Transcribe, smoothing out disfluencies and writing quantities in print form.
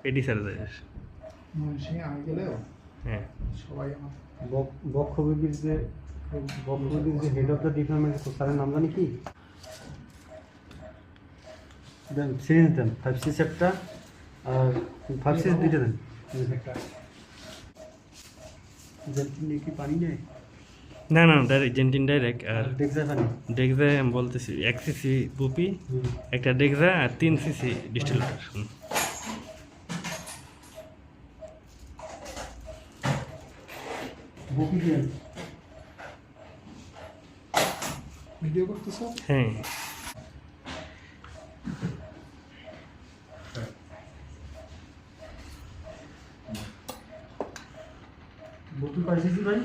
এডি স্যারের। ময়মনসিংহে আমি গেলেও হ্যাঁ, সবাই আমার বক্ষবিধির যে হেড অফ দ্য ডিপার্টমেন্ট স্যারের নাম জানি কি? দেন সিরিজ দেন 5C একটা আর 5C দুইটা দেন। জেন্টিন কি পানি নেই? না না ডাইরেক্ট জেন্টিন ডাইরেক্ট। আর দেখছে পানি? ডেক্সা আমি বলতেছি 1 সিসি বুপি, একটা ডেক্সা আর 3 সিসি ডিস্টিল ওয়াটার। বুকি দেন। ভিডিও করতেছ? হ্যাঁ, বুকি 5C ভাই?